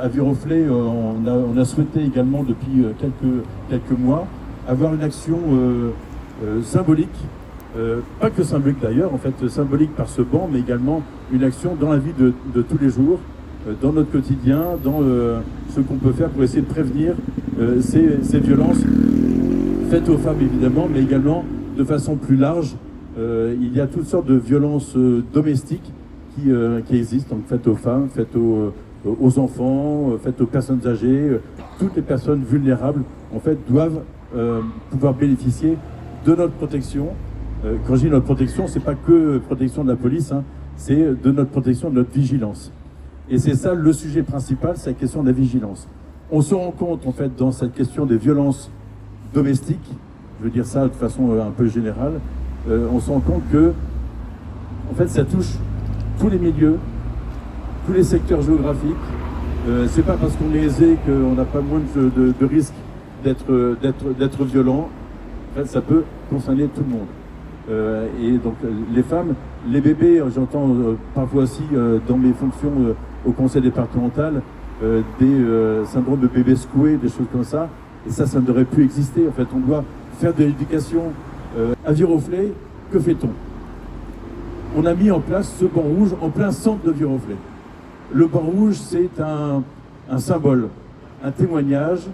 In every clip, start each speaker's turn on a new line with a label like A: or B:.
A: À Viroflay, on a souhaité également depuis quelques mois avoir une action symbolique, pas que symbolique d'ailleurs, en fait symbolique par ce banc, mais également une action dans la vie de tous les jours, dans notre quotidien, dans ce qu'on peut faire pour essayer de prévenir ces violences faites aux femmes évidemment, mais également de façon plus large. Il y a toutes sortes de violences domestiques qui existent, donc faites aux femmes, faites aux enfants, faites aux personnes âgées, toutes les personnes vulnérables en fait doivent pouvoir bénéficier de notre protection. Quand je dis notre protection, c'est pas que protection de la police, hein, c'est de notre protection, de notre vigilance. Et c'est ça le sujet principal, c'est la question de la vigilance. On se rend compte en fait dans cette question des violences domestiques, je veux dire ça de façon un peu générale, on se rend compte que en fait ça touche tous les milieux, tous les secteurs géographiques. C'est pas parce qu'on est aisé qu'on n'a pas moins de risques d'être violent. En fait, ça peut concerner tout le monde. Et donc les femmes, les bébés, j'entends parfois aussi dans mes fonctions au conseil départemental des syndromes de bébés secoués, des choses comme ça. Et ça ne devrait plus exister. En fait, on doit faire de l'éducation. À Viroflay, que fait-on? On a mis en place ce banc rouge en plein centre de Viroflay. Le banc rouge, c'est un symbole, un témoignage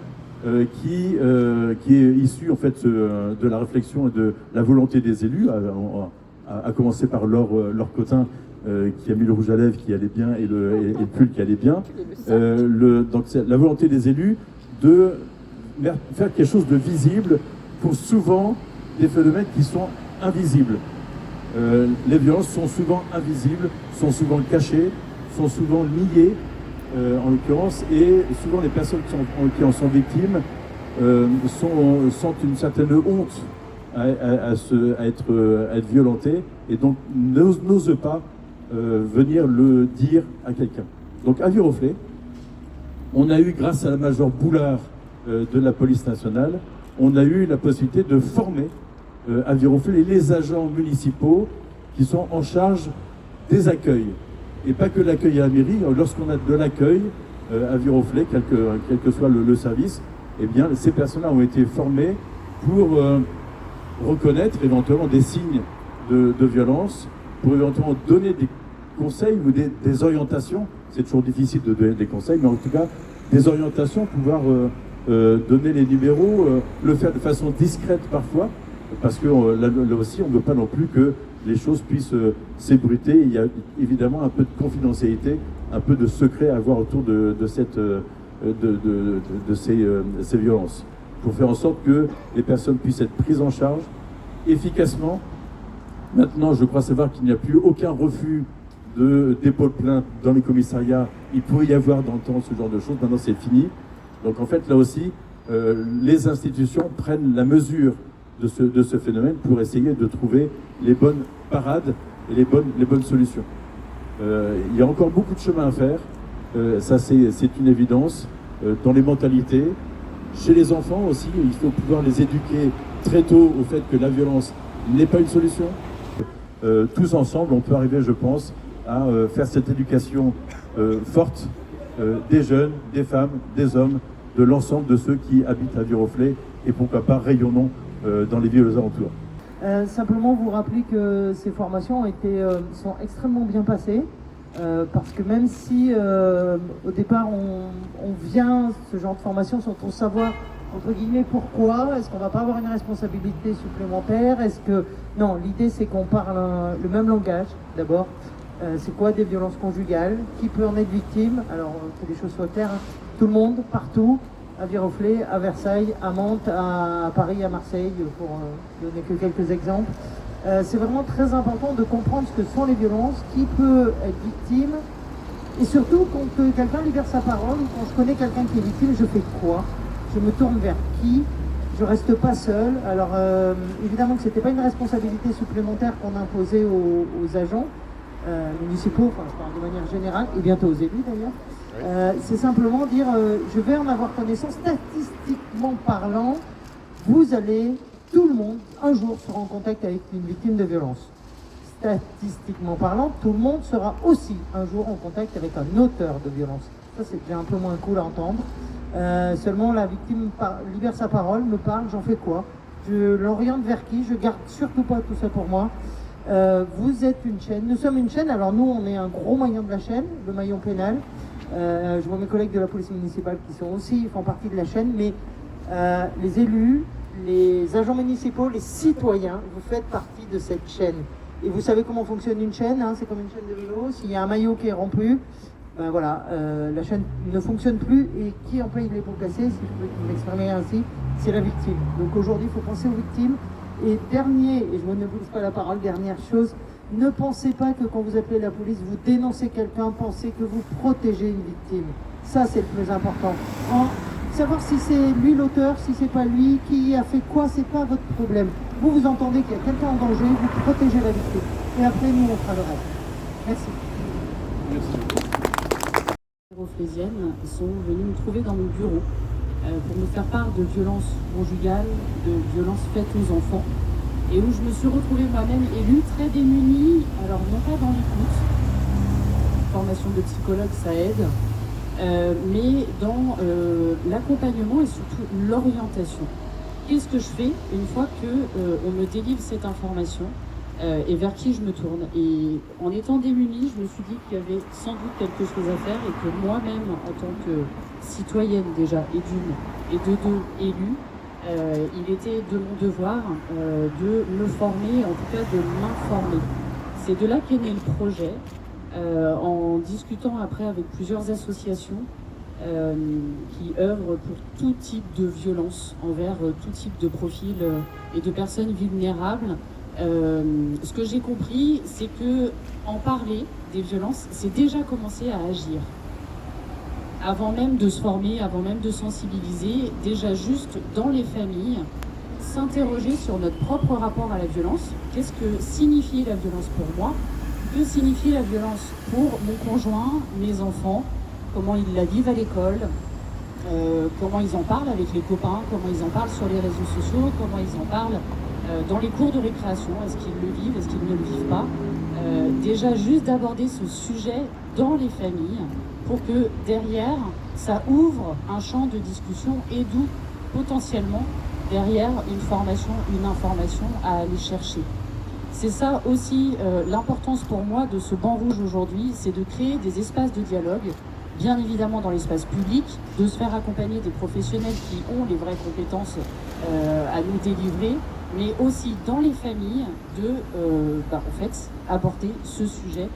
A: qui est issu en fait de la réflexion et de la volonté des élus, à commencer par Laure Cotin qui a mis le rouge à lèvres qui allait bien et le pull qui allait bien. Donc c'est la volonté des élus de faire quelque chose de visible pour souvent des phénomènes qui sont invisibles. Les violences sont souvent invisibles, sont souvent cachées, sont souvent niées en l'occurrence, et souvent les personnes qui en sont victimes sentent une certaine honte à être violentées et donc n'osent pas venir le dire à quelqu'un. Donc à Viroflay, on a eu, grâce à la major Boulard de la police nationale, on a eu la possibilité de former à Viroflay les agents municipaux qui sont en charge des accueils. Et pas que l'accueil à la mairie, lorsqu'on a de l'accueil à Viroflay, quel que soit le service, eh bien ces personnes-là ont été formées pour reconnaître éventuellement des signes de violence, pour éventuellement donner des conseils ou des orientations. C'est toujours difficile de donner des conseils, mais en tout cas des orientations, pouvoir donner les numéros, le faire de façon discrète parfois, parce que là aussi on ne veut pas non plus que les choses puissent s'ébruiter. Il y a évidemment un peu de confidentialité, un peu de secret à avoir autour de ces violences, pour faire en sorte que les personnes puissent être prises en charge efficacement. Maintenant, je crois savoir qu'il n'y a plus aucun refus de dépôt de plainte dans les commissariats. Il pouvait y avoir dans le temps ce genre de choses, maintenant c'est fini. Donc en fait, là aussi, les institutions prennent la mesure de ce phénomène pour essayer de trouver les bonnes parades et les bonnes solutions. Il y a encore beaucoup de chemin à faire, ça c'est une évidence, dans les mentalités. Chez les enfants aussi, il faut pouvoir les éduquer très tôt au fait que la violence n'est pas une solution. Tous ensemble, on peut arriver, je pense, à faire cette éducation forte des jeunes, des femmes, des hommes, de l'ensemble de ceux qui habitent à Viroflay et pourquoi pas rayonnons dans les villes aux alentours.
B: Simplement vous rappeler que ces formations sont extrêmement bien passées, parce que même si au départ on vient ce genre de formation sans trop savoir entre guillemets pourquoi, est-ce qu'on va pas avoir une responsabilité supplémentaire, non, l'idée c'est qu'on parle le même langage d'abord. C'est quoi des violences conjugales, qui peut en être victime, alors que les choses soient claires, hein. Tout le monde, partout, à Viroflay, à Versailles, à Mantes, à Paris, à Marseille, pour donner que quelques exemples. C'est vraiment très important de comprendre ce que sont les violences, qui peut être victime, et surtout quand quelqu'un libère sa parole, ou quand je connais quelqu'un qui est victime, je fais quoi? Je me tourne vers qui? Je reste pas seul. Alors évidemment que c'était pas une responsabilité supplémentaire qu'on imposait aux agents municipaux, enfin je parle de manière générale, et bientôt aux élus d'ailleurs. C'est simplement dire, je vais en avoir connaissance, statistiquement parlant, tout le monde, un jour, sera en contact avec une victime de violence. Statistiquement parlant, tout le monde sera aussi un jour en contact avec un auteur de violence. Ça, c'est déjà un peu moins cool à entendre. Seulement, la victime libère sa parole, me parle, j'en fais quoi? Je l'oriente vers qui? Je garde surtout pas tout ça pour moi. Vous êtes une chaîne, nous sommes une chaîne, alors nous on est un gros maillon de la chaîne, le maillon pénal. Je vois mes collègues de la police municipale qui font partie de la chaîne, mais les élus, les agents municipaux, les citoyens, vous faites partie de cette chaîne. Et vous savez comment fonctionne une chaîne, hein, c'est comme une chaîne de vélo, s'il y a un maillot qui est rompu, ben voilà, la chaîne ne fonctionne plus et qui en paye les pots cassés, si je peux m'exprimer ainsi, c'est la victime. Donc aujourd'hui, il faut penser aux victimes. Et dernier, et je ne vous laisse pas la parole, dernière chose, ne pensez pas que quand vous appelez la police, vous dénoncez quelqu'un, pensez que vous protégez une victime. Ça, c'est le plus important. Savoir si c'est lui l'auteur, si c'est pas lui, qui a fait quoi, c'est pas votre problème. Vous entendez qu'il y a quelqu'un en danger, vous protégez la victime. Et après, nous, on fera le reste. Merci.
C: Les Flésiennes sont venus me trouver dans mon bureau pour me faire part de violences conjugales, de violences faites aux enfants, et où je me suis retrouvée moi-même élue, très démunie, alors non pas dans l'écoute, formation de psychologue ça aide, mais dans l'accompagnement et surtout l'orientation. Qu'est-ce que je fais une fois qu'on me délivre cette information et vers qui je me tourne? Et en étant démunie, je me suis dit qu'il y avait sans doute quelque chose à faire et que moi-même, en tant que citoyenne déjà, et d'une, et de deux élus, il était de mon devoir de me former, en tout cas de m'informer. C'est de là qu'est né le projet, en discutant après avec plusieurs associations qui œuvrent pour tout type de violence envers tout type de profil et de personnes vulnérables. Ce que j'ai compris, c'est que en parler des violences, c'est déjà commencer à agir. Avant même de se former, avant même de sensibiliser, déjà juste dans les familles, s'interroger sur notre propre rapport à la violence. Qu'est-ce que signifie la violence pour moi? Que signifie la violence pour mon conjoint, mes enfants? Comment ils la vivent à l'école? Comment ils en parlent avec les copains? Comment ils en parlent sur les réseaux sociaux? Comment ils en parlent dans les cours de récréation? Est-ce qu'ils le vivent? Est-ce qu'ils ne le vivent pas? Déjà juste d'aborder ce sujet dans les familles pour que derrière, ça ouvre un champ de discussion et d'où potentiellement derrière une formation, une information à aller chercher. C'est ça aussi l'importance pour moi de ce banc rouge aujourd'hui, c'est de créer des espaces de dialogue, bien évidemment dans l'espace public, de se faire accompagner des professionnels qui ont les vraies compétences à nous délivrer, mais aussi dans les familles de en fait, aborder ce sujet.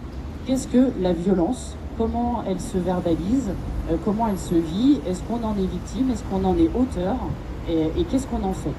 C: Qu'est-ce que la violence? Comment elle se verbalise? Comment elle se vit? Est-ce qu'on en est victime? Est-ce qu'on en est auteur? Et qu'est-ce qu'on en fait?